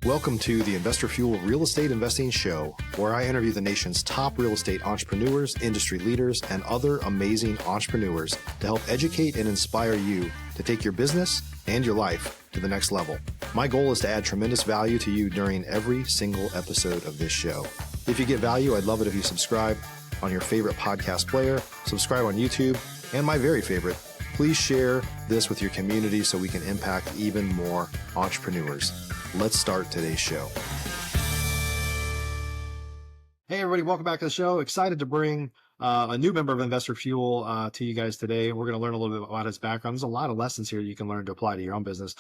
Welcome to the Investor Fuel Real Estate Investing Show, where I interview the nation's top real estate entrepreneurs, industry leaders, and other amazing entrepreneurs to help educate and inspire you to take your business and your life to the next level. My goal is to add tremendous value to you during every single episode of this show. If you get value, I'd love it if you subscribe on your favorite podcast player, subscribe on YouTube, and my very favorite, please share this with your community so we can impact even more entrepreneurs. Let's start today's show. Hey, everybody. Welcome back to the show. Excited to bring a new member of Investor Fuel to you guys today. We're going to learn a little bit about his background. There's a lot of lessons here you can learn to apply to your own business.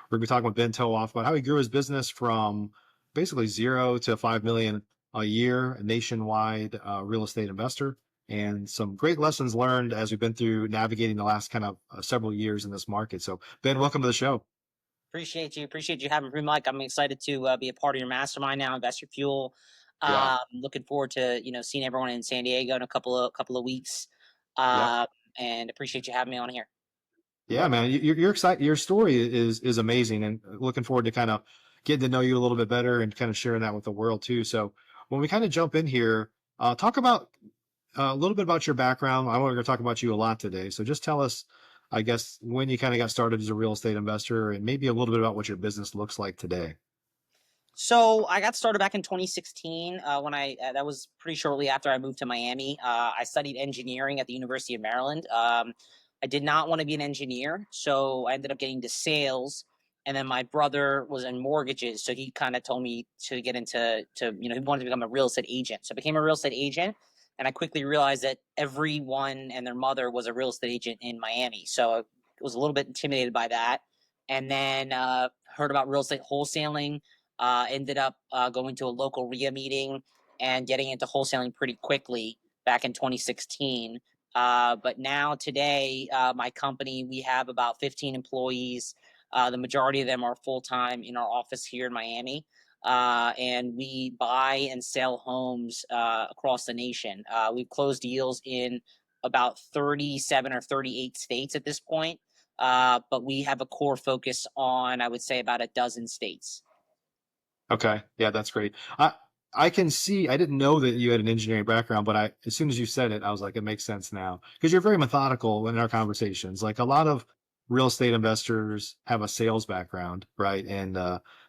We're going to be talking with Ben Toaff about how he grew his business from basically 0 to 5 million a year, a nationwide real estate investor, and some great lessons learned as we've been through navigating the last kind of several years in this market. So, Ben, welcome to the show. Appreciate you having me, Mike. I'm excited to be a part of your mastermind now, Investor Fuel. Yeah. Looking forward to seeing everyone in San Diego in a couple of weeks. Yeah. And appreciate you having me on here. Yeah, man, you're excited. Your story is amazing, and looking forward to kind of getting to know you a little bit better and kind of sharing that with the world too. So when we kind of jump in here, talk about a little bit about your background. I want to talk about you a lot today. So just tell us, I guess, when you kind of got started as a real estate investor, and maybe a little bit about what your business looks like today. So I got started back in 2016 when that was pretty shortly after I moved to Miami. I studied engineering at the University of Maryland. I did not want to be an engineer, so I ended up getting into sales. And then my brother was in mortgages, so he kind of told me to get into he wanted to become a real estate agent. So I became a real estate agent, and I quickly realized that everyone and their mother was a real estate agent in Miami. So I was a little bit intimidated by that. And then heard about real estate wholesaling. Ended up going to a local RIA meeting and getting into wholesaling pretty quickly back in 2016. But now today, my company, we have about 15 employees. The majority of them are full-time in our office here in Miami. And we buy and sell homes across the nation. We've closed deals in about 37 or 38 states at this point. But we have a core focus on, I would say, about a dozen states. Okay. Yeah, that's great. I can see, I didn't know that you had an engineering background, but as soon as you said it, I was like, it makes sense now. Because you're very methodical in our conversations. Like a lot of real estate investors have a sales background, right? And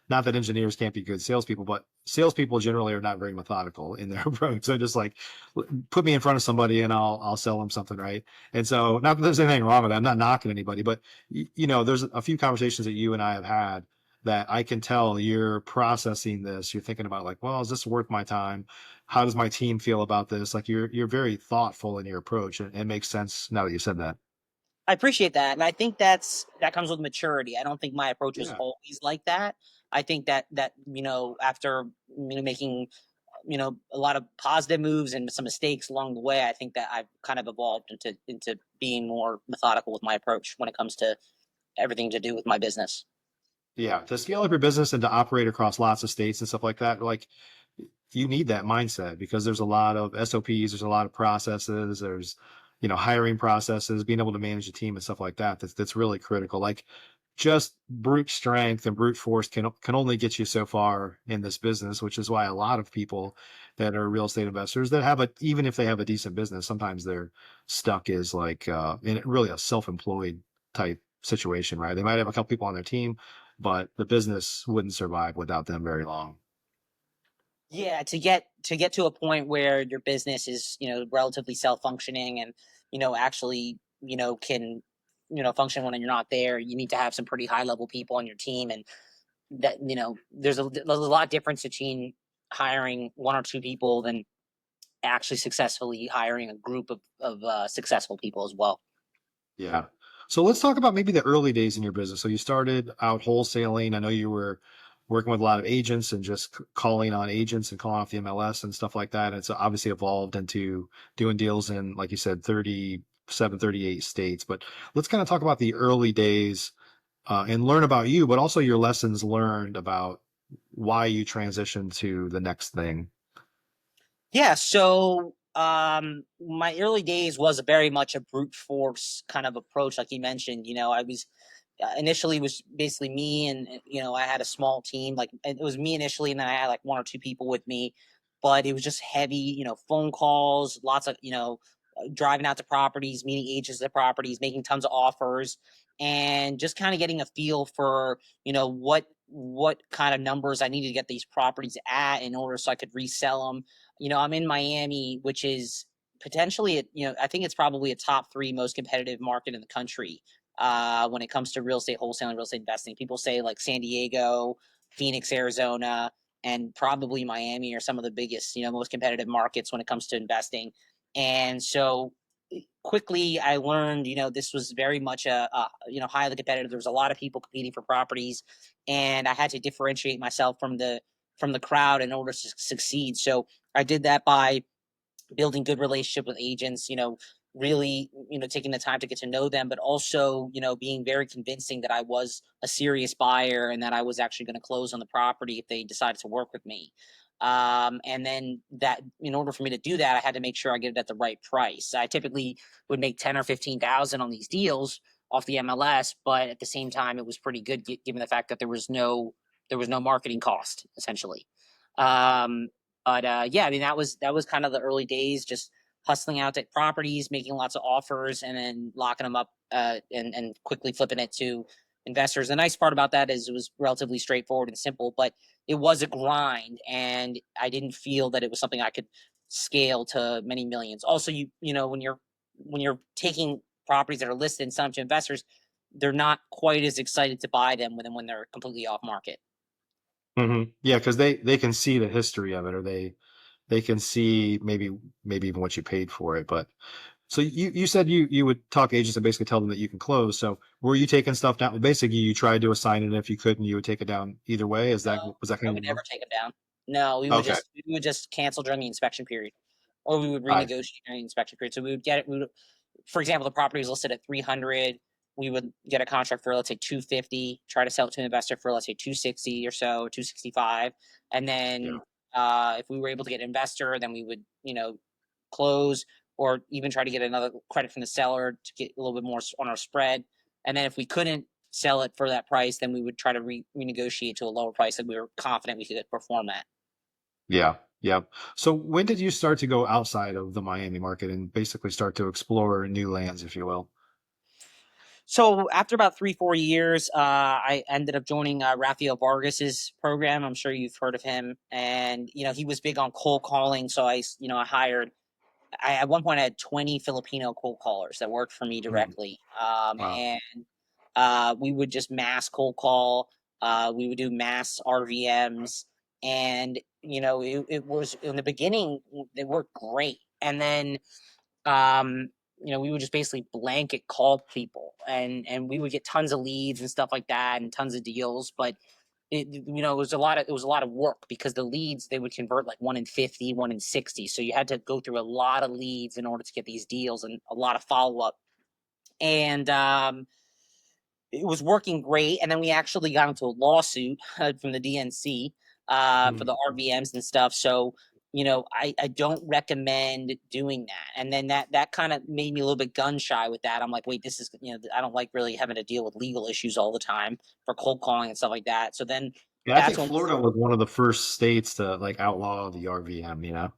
not that engineers can't be good salespeople, but salespeople generally are not very methodical in their approach. So just like put me in front of somebody and I'll sell them something, right? And so not that there's anything wrong with that. I'm not knocking anybody, but there's a few conversations that you and I have had that I can tell you're processing this. You're thinking about like, well, is this worth my time? How does my team feel about this? Like you're very thoughtful in your approach, and it makes sense now that you said that. I appreciate that. And I think that comes with maturity. I don't think my approach was Yeah. always like that. I think that after making a lot of positive moves and some mistakes along the way, I think that I've kind of evolved into being more methodical with my approach when it comes to everything to do with my business. Yeah. To scale up your business and to operate across lots of states and stuff like that, like you need that mindset because there's a lot of SOPs, there's a lot of processes, there's, hiring processes, being able to manage a team and stuff like that. That's really critical. Like just brute strength and brute force can only get you so far in this business, which is why a lot of people that are real estate investors that even if they have a decent business, sometimes they're stuck is like, in really a self-employed type situation, right? They might have a couple people on their team, but the business wouldn't survive without them very long. Yeah, to get to a point where your business is, relatively self-functioning and, actually, can, function when you're not there, you need to have some pretty high level people on your team. And that, there's a lot of difference between hiring one or two people than actually successfully hiring a group of successful people as well. Yeah. So let's talk about maybe the early days in your business. So you started out wholesaling. I know you were working with a lot of agents and just calling on agents and calling off the MLS and stuff like that. And it's obviously evolved into doing deals in, like you said, 37, 38 states. But let's kind of talk about the early days and learn about you, but also your lessons learned about why you transitioned to the next thing. Yeah. So my early days was very much a brute force kind of approach, like you mentioned. I was initially it was basically me, and I had a small team. Like it was me initially, and then I had like one or two people with me, but it was just heavy, phone calls, lots of driving out to properties, meeting agents at properties, making tons of offers, and just kind of getting a feel for what kind of numbers I needed to get these properties at in order so I could resell them. I'm in Miami, which is potentially, I think it's probably a top three most competitive market in the country when it comes to real estate wholesaling, real estate investing. People say like San Diego, Phoenix, Arizona, and probably Miami are some of the biggest, most competitive markets when it comes to investing. And so quickly I learned, this was very much a highly competitive. There was a lot of people competing for properties, and I had to differentiate myself from the crowd in order to succeed. So I did that by building good relationship with agents, really, taking the time to get to know them, but also, being very convincing that I was a serious buyer and that I was actually going to close on the property if they decided to work with me. And then that, in order for me to do that, I had to make sure I get it at the right price. I typically would make 10 or 15,000 on these deals off the MLS, but at the same time, it was pretty good given the fact that there was no marketing cost essentially. Um, but yeah, I mean that was kind of the early days, just hustling out at properties, making lots of offers, and then locking them up and quickly flipping it to investors. The nice part about that is it was relatively straightforward and simple, but it was a grind, and I didn't feel that it was something I could scale to many millions. Also, when you're taking properties that are listed and selling to investors, they're not quite as excited to buy them when they're completely off market. Yeah, because they can see the history of it, or they can see maybe even what you paid for it. But so you said you would talk to agents and basically tell them that you can close. So were you taking stuff down? Basically, you tried to assign it, and if you couldn't, you would take it down either way. No, Was that I kind would of never take them down. No, we would okay? just cancel during the inspection period, or we would I renegotiate during the inspection period. So we would get it. For example, the property was listed at 300. We would get a contract for, let's say, 250. Try to sell it to an investor for, let's say, 260 or so, 265, and yeah then if we were able to get an investor, then we would close, or even try to get another credit from the seller to get a little bit more on our spread. And then if we couldn't sell it for that price, then we would try to renegotiate to a lower price that we were confident we could perform at. yeah. So when did you start to go outside of the Miami market and basically start to explore new lands, if you will? So after about 3, 4 years, I ended up joining Rafael Vargas's program. I'm sure you've heard of him, and he was big on cold calling. So I hired. At one point I had 20 Filipino cold callers that worked for me Mm, directly, wow. and we would just mass cold call. We would do mass RVMs, and it was in the beginning they worked great, and then um, we would just basically blanket call people, and we would get tons of leads and stuff like that, and tons of deals, but. It was a lot of work because the leads they would convert like 1 in 50, 1 in 60. So you had to go through a lot of leads in order to get these deals and a lot of follow up. And it was working great. And then we actually got into a lawsuit from the DNC for Mm. the RVMs and stuff. So, I don't recommend doing that. And then that kind of made me a little bit gun shy with that. I'm like, wait, this is, I don't like really having to deal with legal issues all the time for cold calling and stuff like that. So then Yeah, I that's think when Florida was one of the first states to like outlaw the RVM.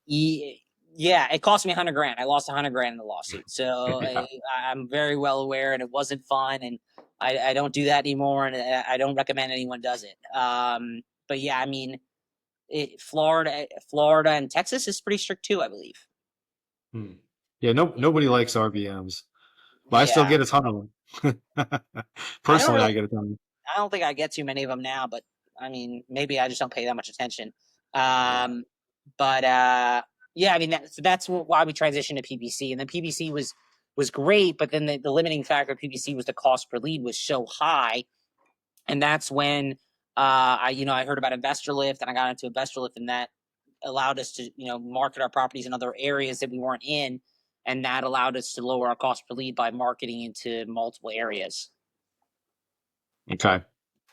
yeah, it cost me 100 grand. I lost 100 grand in the lawsuit. So Yeah. I'm very well aware, and it wasn't fun. And I don't do that anymore, and I don't recommend anyone does it. But yeah, I mean, Florida and Texas is pretty strict too, I believe. Hmm. Yeah, no, nobody likes RVMs, but I still Yeah, get a ton of them. I don't Personally, really, I get a ton. I don't think I get too many of them now, but I mean, maybe I just don't pay that much attention. Yeah. Um, but yeah, I mean, that's why we transitioned to PPC, and then PPC was great, but then the limiting factor of PPC was the cost per lead was so high, and that's when I heard about Investor Lift, and I got into Investor Lift, and that allowed us to market our properties in other areas that we weren't in, and that allowed us to lower our cost per lead by marketing into multiple areas. Okay.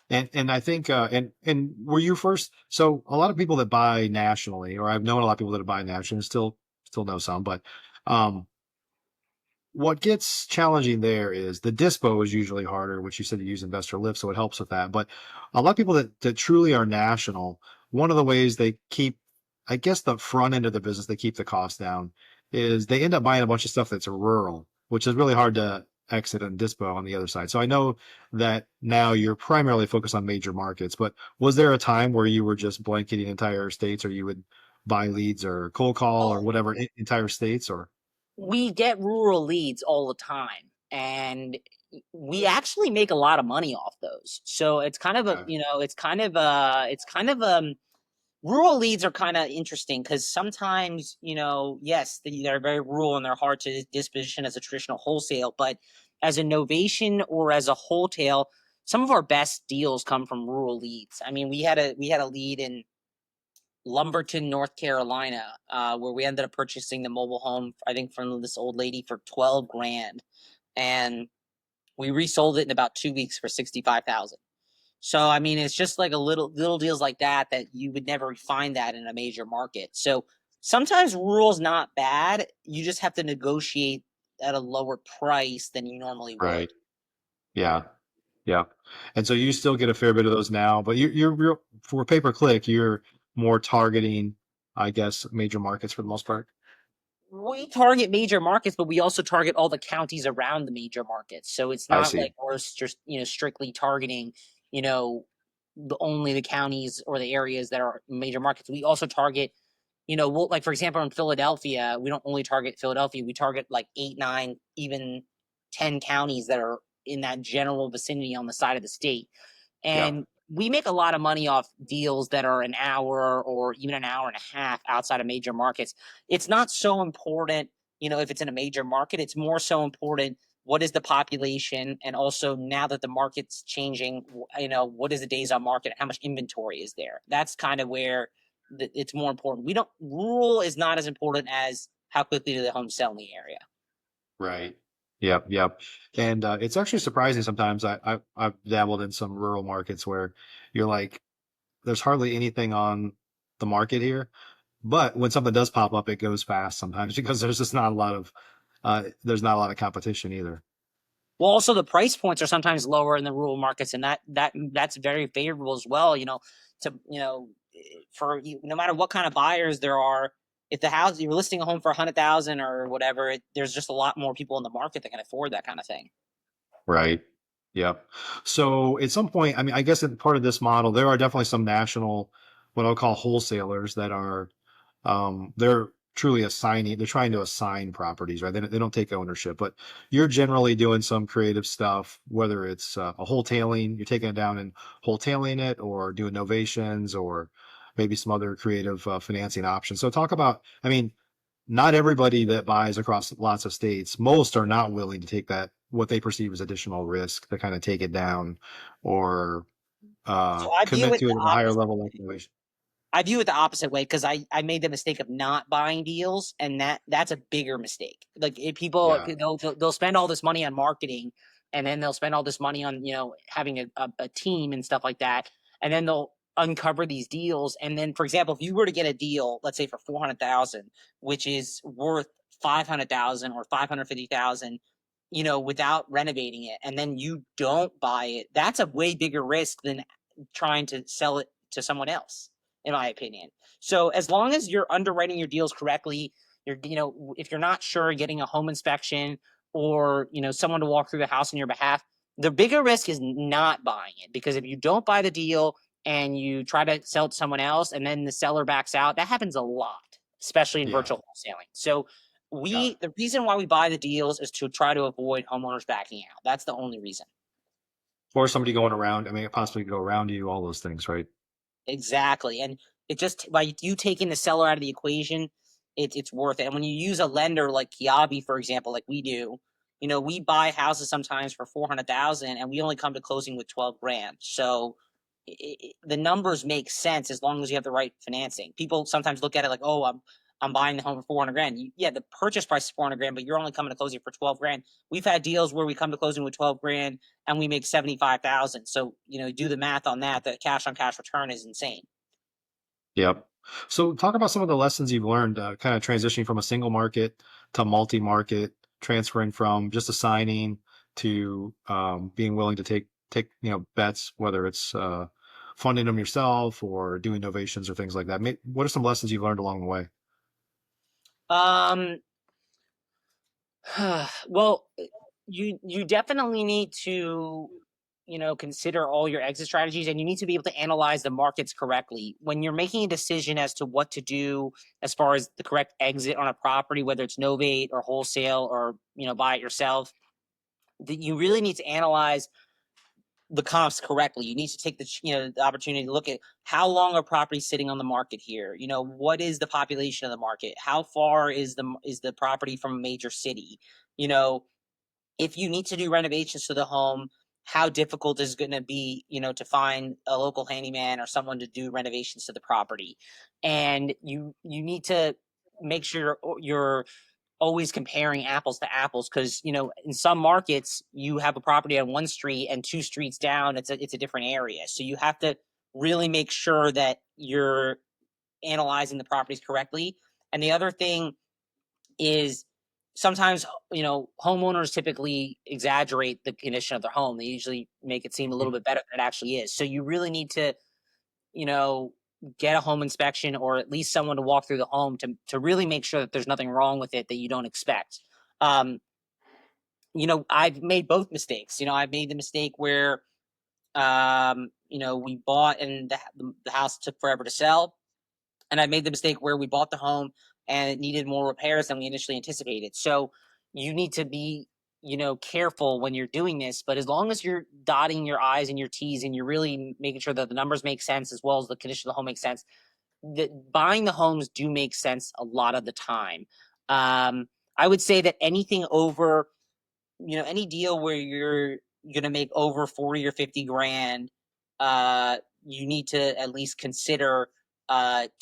And I think and were you first? So a lot of people that buy nationally, or I've known a lot of people that buy nationally, still know some, but um What gets challenging there is the dispo is usually harder, which you said you use investor lift, so it helps with that. But a lot of people that truly are national, one of the ways they keep, I guess, the front end of the business, they keep the cost down, is they end up buying a bunch of stuff that's rural, which is really hard to exit and dispo on the other side. So I know that now you're primarily focused on major markets, but was there a time where you were just blanketing entire states, or you would buy leads or cold call or Oh, whatever entire states, or we get rural leads all the time, and we actually make a lot of money off those. So it's kind of a, okay, rural leads are kind of interesting because sometimes, yes, they're very rural and they're hard to disposition as a traditional wholesale, but as a novation or as a wholesale, some of our best deals come from rural leads. I mean, we had a lead in Lumberton, North Carolina, where we ended up purchasing the mobile home, I think, from this old lady for 12 grand. And we resold it in about 2 weeks for 65,000. So I mean, it's just like a little deals like that you would never find that in a major market. So sometimes rural's not bad. You just have to negotiate at a lower price than you normally would. right, yeah. Yeah. And so you still get a fair bit of those now, but you're real for pay per click, you're more targeting, I guess, major markets for the most part. We target major markets, but we also target all the counties around the major markets. So it's I not see. like we're just, strictly targeting, you know, only the counties or the areas that are major markets. We also target, we'll, like for example, in Philadelphia, we don't only target Philadelphia, we target like 8, 9, even 10 counties that are in that general vicinity on the side of the state. Yep. And we make a lot of money off deals that are an hour or even an hour and a half outside of major markets. It's not so important, if it's in a major market, it's more so important what is the population, and also now that the market's changing, what is the days on market, how much inventory is there. That's kind of where it's more important. We don't Rural is not as important as how quickly do the homes sell in the area. Right. Yep. Yep. And it's actually surprising sometimes. I've dabbled in some rural markets where you're like, there's hardly anything on the market here. But when something does pop up, it goes fast sometimes because there's just not a lot of there's not a lot of competition either. Well, also the price points are sometimes lower in the rural markets, and that's very favorable as well. To for no matter what kind of buyers there are, if the house you're listing a home for 100,000 or whatever, there's just a lot more people in the market that can afford that kind of thing. Right. Yep. So at some point, I mean, I guess in part of this model, there are definitely some national, what I'll call wholesalers that are, they're truly assigning, they're trying to assign properties, right? They don't take ownership, but you're generally doing some creative stuff, whether it's a wholetailing, you're taking it down and wholetailing it, or doing novations, or maybe some other creative financing options. So talk about, I mean, not everybody that buys across lots of states, most are not willing to take that, what they perceive as additional risk, to kind of take it down or So I view commit it to the it at a higher opposite. level like valuation. I view it the opposite way because I made the mistake of not buying deals, and that's a bigger mistake. Like if people Yeah. they'll spend all this money on marketing, and then they'll spend all this money on having a team and stuff like that, and then they'll uncover these deals. And then, for example, if you were to get a deal, let's say for 400,000, which is worth 500,000 or 550,000, without renovating it, and then you don't buy it, that's a way bigger risk than trying to sell it to someone else, in my opinion. So as long as you're underwriting your deals correctly, if you're not sure, getting a home inspection or someone to walk through the house on your behalf, the bigger risk is not buying it, because if you don't buy the deal and you try to sell it to someone else and then the seller backs out, that happens a lot, especially in Yeah. virtual wholesaling. So Yeah. the reason why we buy the deals is to try to avoid homeowners backing out. That's the only reason. Or somebody going around, I mean, it possibly go around you, all those things, right? Exactly, and it just by you taking the seller out of the equation, it's worth it. And when you use a lender like Kiabi, for example, like we do, we buy houses sometimes for 400,000, and we only come to closing with 12 grand. So the numbers make sense as long as you have the right financing. People sometimes look at it like, oh, I'm buying the home for 400 grand. Yeah, the purchase price is 400 grand, but you're only coming to closing for 12 grand. We've had deals where we come to closing with 12 grand and we make 75,000. So, do the math on that. The cash on cash return is insane. Yep. So talk about some of the lessons you've learned, kind of transitioning from a single market to multi-market. transferring from just assigning to being willing to take bets, whether it's funding them yourself or doing novations or things like that. What are some lessons you've learned along the way? Um, well, you definitely need to, consider all your exit strategies, and you need to be able to analyze the markets correctly when you're making a decision as to what to do as far as the correct exit on a property, whether it's novate or wholesale or buy it yourself. That you really need to analyze the comps correctly. You need to take the opportunity to look at how long are properties sitting on the market here. What is the population of the market? How far is the property from a major city? You know, if you need to do renovations to the home, how difficult is it going to be, to find a local handyman or someone to do renovations to the property? And you need to make sure you're always comparing apples to apples, because in some markets you have a property on one street and 2 streets down it's a different area, so you have to really make sure that you're analyzing the properties correctly. And the other thing is, sometimes homeowners typically exaggerate the condition of their home. They usually make it seem a little bit better than it actually is, so you really need to you know, get a home inspection, or at least someone to walk through the home to really make sure that there's nothing wrong with it that you don't expect. Um, I've made both mistakes. I've made the mistake where we bought and the house took forever to sell. And I made the mistake where we bought the home and it needed more repairs than we initially anticipated. So you need to be, careful when you're doing this. But as long as you're dotting your I's and your T's and you're really making sure that the numbers make sense as well as the condition of the home makes sense, that buying the homes do make sense a lot of the time. I would say that anything over, any deal where you're going to make over 40 or 50 grand, you need to at least consider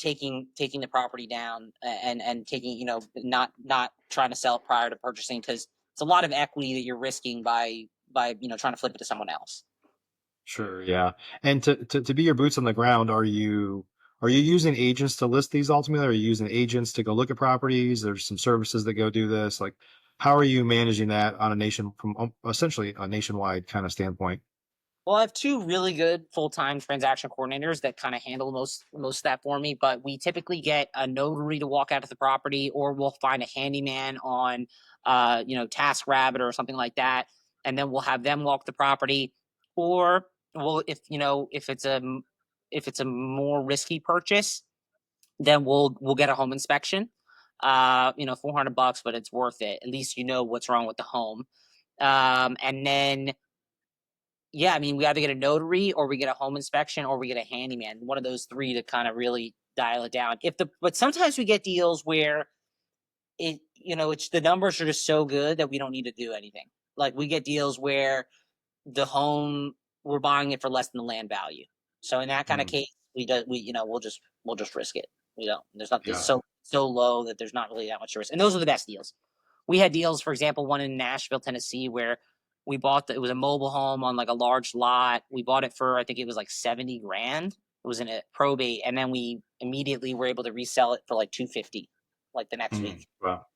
taking the property down, and taking, not trying to sell it prior to purchasing, because it's a lot of equity that you're risking by trying to flip it to someone else. Sure, yeah. And to be your boots on the ground, are you using agents to list these ultimately? Are you using agents to go look at properties? There's some services that go do this. Like, how are you managing that on a from essentially a nationwide kind of standpoint? Well, I have two really good full-time transaction coordinators that kind of handle most of that for me. But we typically get a notary to walk out to the property, or we'll find a handyman on, TaskRabbit or something like that, and then we'll have them walk the property. Or, well, if it's a more risky purchase, then we'll get a home inspection. $400, but it's worth it. At least you know what's wrong with the home. And then, yeah, I mean, we either get a notary, or we get a home inspection, or we get a handyman. One of those three to kind of really dial it down. But sometimes we get deals where it's the numbers are just so good that we don't need to do anything. Like, we get deals where the home, we're buying it for less than the land value. So in that kind of Mm, case, we'll just risk it. We don't. There's not this yeah. so low that there's not really that much risk. And those are the best deals. We had deals, for example, one in Nashville, Tennessee, where it was a mobile home on like a large lot. We bought it for, I think it was like 70 grand. It was in a probate, and then we immediately were able to resell it for like 250, like the next Mm, week. wow.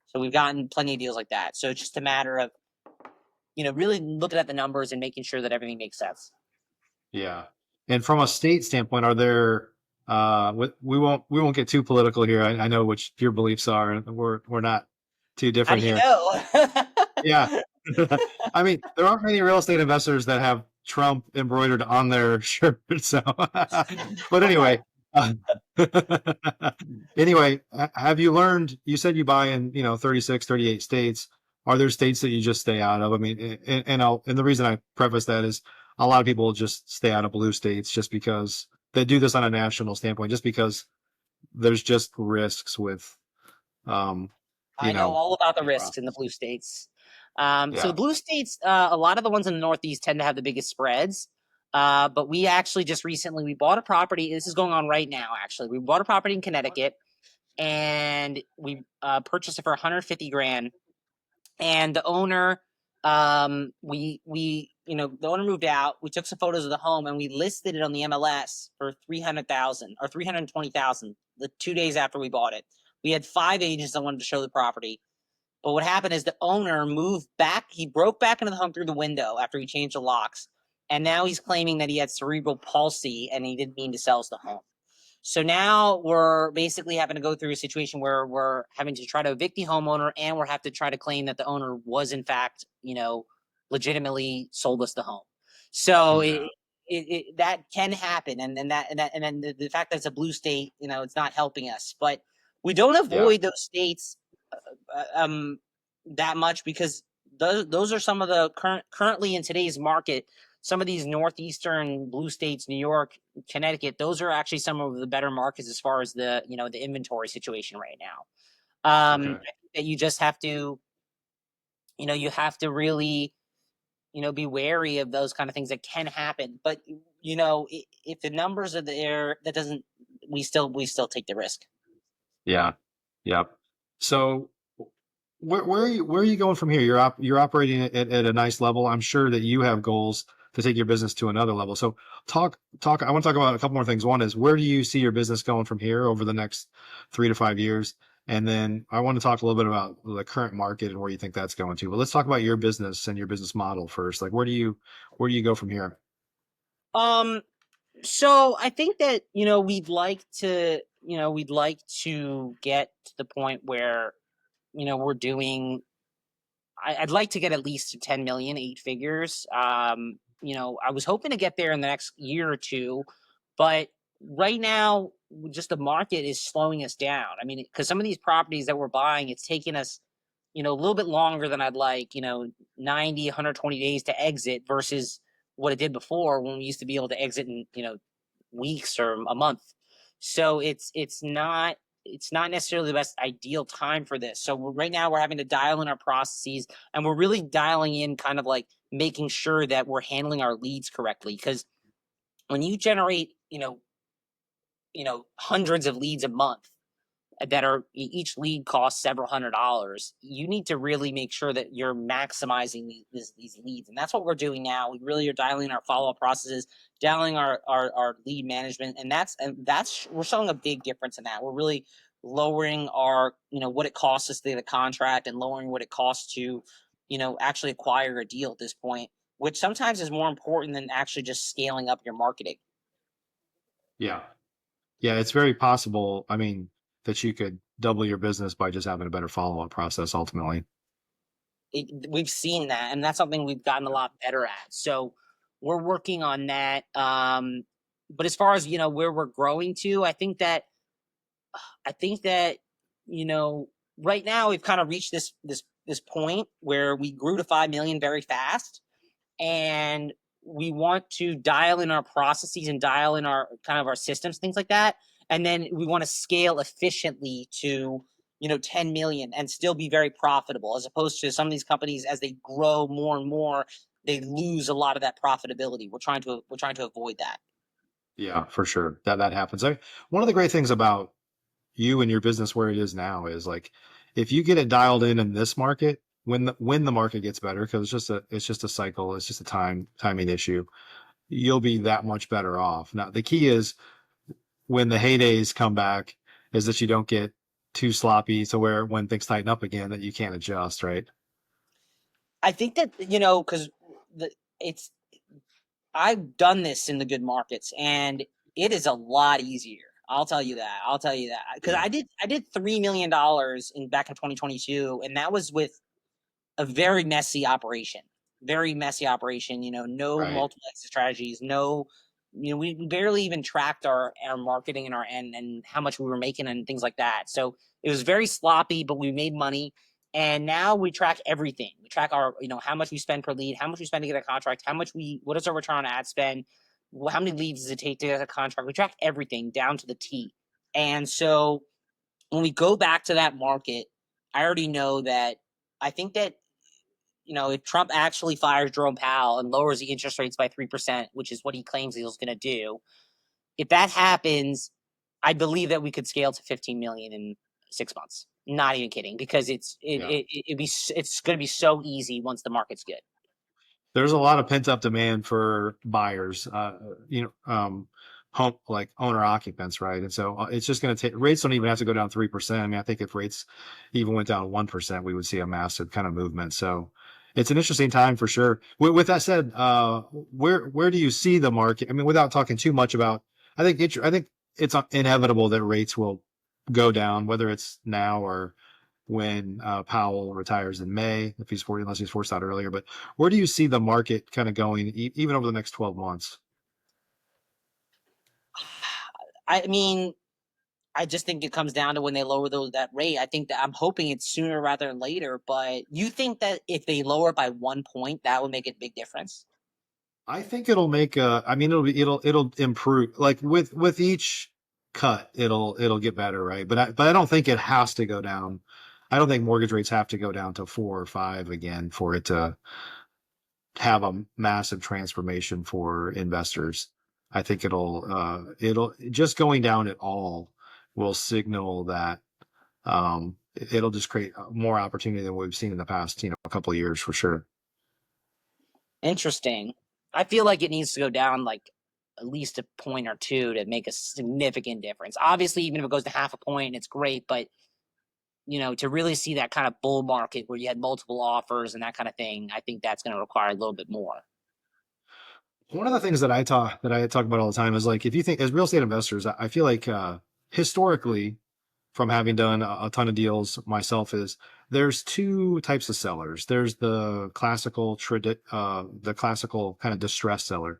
So we've gotten plenty of deals like that. So it's just a matter of, really looking at the numbers and making sure that everything makes sense. Yeah. And from a state standpoint, are there we won't get too political here. I know which your beliefs are, and we're not too How do different you here. Yeah. know? I mean, there aren't many real estate investors that have Trump embroidered on their shirt. So, but anyway, uh, anyway, have you learned? You said you buy in, 36, 38 states. Are there states that you just stay out of? I mean, and the reason I preface that is a lot of people just stay out of blue states just because they do this on a national standpoint, just because there's just risks with, um, I know all about the the risks in the process. blue states. So the Yeah. blue states, a lot of the ones in the Northeast tend to have the biggest spreads. But we actually just recently we bought a property. This is going on right now. Actually, we bought a property in Connecticut, and we purchased it for 150 grand. And the owner, the owner moved out. We took some photos of the home and we listed it on the MLS for 300,000 or 320,000. The 2 days after we bought it, we had 5 agents that wanted to show the property. But what happened is the owner moved back. He broke back into the home through the window after he changed the locks. And now he's claiming that he had cerebral palsy and he didn't mean to sell us the home. So now we're basically having to go through a situation where we're having to try to evict the homeowner, and we're have to try to claim that the owner was in fact, legitimately sold us the home. So Yeah. that can happen, and then the fact that it's a blue state, it's not helping us. But we don't Yeah. avoid those states that much, because those are some of the currently in today's market. Some of these northeastern blue states, New York, Connecticut, those are actually some of the better markets as far as the inventory situation right now. Okay. I think that you just have to, you have to really, be wary of those kind of things that can happen. But if the numbers are there, that doesn't, we still take the risk. Yeah. Yep. So where are you going from here? You're operating at a nice level. I'm sure that you have goals to take your business to another level. So I want to talk about a couple more things. One is, where do you see your business going from here over the next 3 to 5 years? And then I want to talk a little bit about the current market and where you think that's going to. But let's talk about your business and your business model first. Like, where do you go from here? Um, so I think that, we'd like to get to the point where, we're doing, I'd like to get at least to 10 million, 8 figures. I was hoping to get there in the next year or two, but right now, just the market is slowing us down. I mean, because some of these properties that we're buying, it's taking us, a little bit longer than I'd like, 90, 120 days to exit versus what it did before, when we used to be able to exit in, weeks or a month. So it's not necessarily the best ideal time for this. So right now we're having to dial in our processes, and we're really dialing in kind of like making sure that we're handling our leads correctly. Because when you generate, hundreds of leads a month, that are each lead costs several $100s, you need to really make sure that you're maximizing these leads. And that's what we're doing now. We really are dialing our follow-up processes, dialing our lead management. And that's we're showing a big difference in that. We're really lowering our, what it costs us to get a contract, and lowering what it costs to, actually acquire a deal at this point, which sometimes is more important than actually just scaling up your marketing. Yeah. Yeah, it's very possible. I mean, that you could double your business by just having a better follow-up process ultimately. We've seen that, and that's something we've gotten a lot better at. So we're working on that. But as far as, where we're growing to, I think that you know right now we've kind of reached this point where we grew to 5 million very fast, and we want to dial in our processes and dial in our kind of our systems, things like that. And then we want to scale efficiently to, 10 million and still be very profitable, as opposed to some of these companies, as they grow more and more, they lose a lot of that profitability. We're trying to avoid that. Yeah, for sure. That happens. One of the great things about you and your business where it is now is, like, if you get it dialed in this market, when the market gets better, because it's just a cycle, it's just a timing issue, you'll be that much better off. Now, the key is, when the heydays come back, is that you don't get too sloppy to where when things tighten up again that you can't adjust, right? I think that, because the it's I've done this in the good markets, and it is a lot easier. I'll tell you that. I'll tell you that, because Yeah. I did $3 million in back in 2022, and that was with a very messy operation. Very messy operation. No Right. multiple exit strategies. No, we barely even tracked our marketing and our and how much we were making and things like that. So it was very sloppy, but we made money. And now we track everything. We track our, how much we spend per lead, how much we spend to get a contract, what is our return on ad spend, how many leads does it take to get a contract. We track everything down to the T. And so when we go back to that market, I already know that I think that, if Trump actually fires Jerome Powell and lowers the interest rates by 3%, which is what he claims he was going to do, if that happens, I believe that we could scale to 15 million in 6 months. Not even kidding, because Yeah. it's going to be so easy once the market's good. There's a lot of pent up demand for buyers. home, like owner occupants, right? And so it's just going to take, rates don't even have to go down 3%. I mean, I think if rates even went down 1%, we would see a massive kind of movement. So it's an interesting time for sure. With that said, where do you see the market? I mean, without talking too much about, I think it's inevitable that rates will go down, whether it's now or when Powell retires in May, if unless he's forced out earlier. But where do you see the market kind of going, even over the next 12 months? I mean, I just think it comes down to when they lower that rate. I think that I'm hoping it's sooner rather than later. But you think that if they lower it by 1 point, that would make a big difference? I think it'll make I mean, it'll improve. Like with each cut, it'll get better, right? But I don't think it has to go down. I don't think mortgage rates have to go down to 4 or 5 again for it to have a massive transformation for investors. I think it'll just going down at all will signal that it'll just create more opportunity than we've seen in the past, a couple of years for sure. Interesting. I feel like it needs to go down like at least a point or two to make a significant difference. Obviously, even if it goes to half a point, it's great. But to really see that kind of bull market where you had multiple offers and that kind of thing, I think that's going to require a little bit more. One of the things that I talk about all the time is like, if you think as real estate investors, I feel like historically, from having done a ton of deals myself, is there's two types of sellers. There's the classical kind of distressed seller,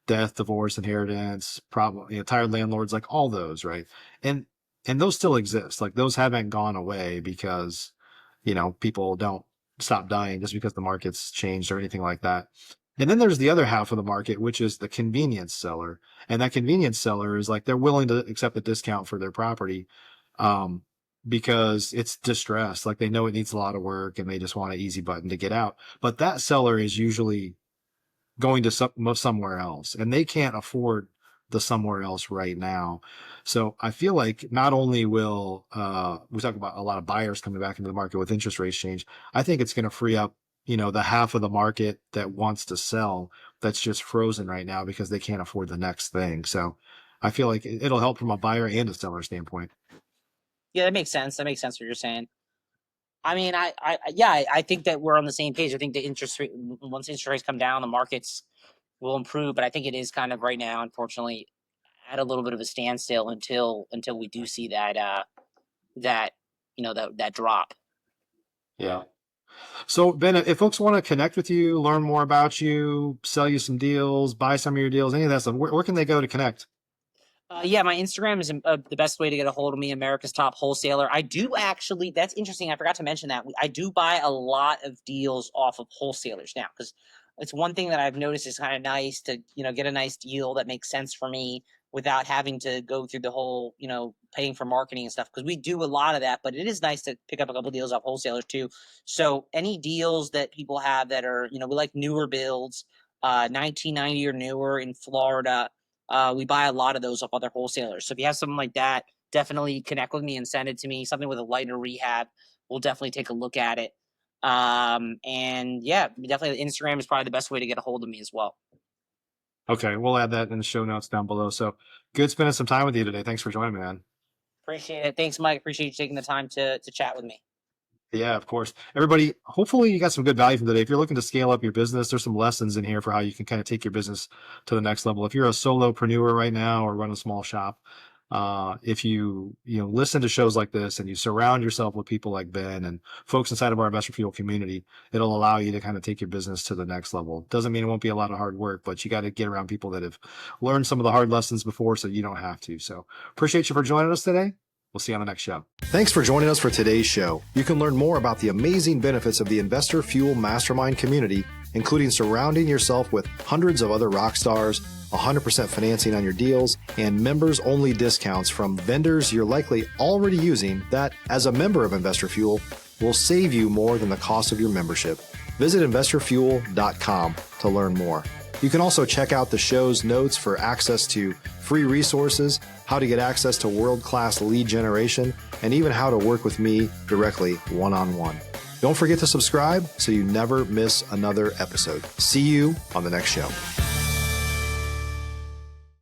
death, divorce, inheritance, problem, tired landlords, like all those, right? And those still exist. Like those haven't gone away because, people don't stop dying just because the market's changed or anything like that. And then there's the other half of the market, which is the convenience seller. And that convenience seller is like, they're willing to accept a discount for their property, because it's distressed. Like they know it needs a lot of work and they just want an easy button to get out. But that seller is usually going to somewhere else, and they can't afford the somewhere else right now. So I feel like not only will we talk about a lot of buyers coming back into the market with interest rates change, I think it's going to free up, the half of the market that wants to sell that's just frozen right now because they can't afford the next thing. So I feel like it'll help from a buyer and a seller standpoint. Yeah, that makes sense. That makes sense what you're saying. I mean, yeah, I think that we're on the same page. I think the interest rate, once interest rates come down, the markets will improve. But I think it is kind of right now, unfortunately, at a little bit of a standstill until we do see that that drop. Yeah. So Ben, if folks want to connect with you, learn more about you, sell you some deals, buy some of your deals, any of that stuff, where can they go to connect? Yeah, my Instagram is the best way to get a hold of me. America's Top Wholesaler. I do actually. That's interesting. I forgot to mention that I do buy a lot of deals off of wholesalers now, because it's one thing that I've noticed is kind of nice to get a nice deal that makes sense for me without having to go through the whole paying for marketing and stuff. Because we do a lot of that, but it is nice to pick up a couple deals off wholesalers too. So any deals that people have that are we like newer builds, 1990 or newer in Florida. We buy a lot of those off other wholesalers. So if you have something like that, definitely connect with me and send it to me. Something with a lighter rehab, we'll definitely take a look at it. And yeah, definitely Instagram is probably the best way to get a hold of me as well. Okay, we'll add that in the show notes down below. So good spending some time with you today. Thanks for joining me, man. Appreciate it. Thanks, Mike. Appreciate you taking the time to chat with me. Yeah, of course. Everybody, hopefully you got some good value from today. If you're looking to scale up your business, there's some lessons in here for how you can kind of take your business to the next level. If you're a solopreneur right now or run a small shop, if you listen to shows like this and you surround yourself with people like Ben and folks inside of our Investor Fuel community, it'll allow you to kind of take your business to the next level. Doesn't mean it won't be a lot of hard work, but you got to get around people that have learned some of the hard lessons before so you don't have to. So appreciate you for joining us today. We'll see you on the next show. Thanks for joining us for today's show. You can learn more about the amazing benefits of the Investor Fuel Mastermind community, including surrounding yourself with hundreds of other rock stars, 100% financing on your deals, and members-only discounts from vendors you're likely already using that, as a member of Investor Fuel, will save you more than the cost of your membership. Visit investorfuel.com to learn more. You can also check out the show's notes for access to free resources, how to get access to world-class lead generation, and even how to work with me directly one-on-one. Don't forget to subscribe so you never miss another episode. See you on the next show.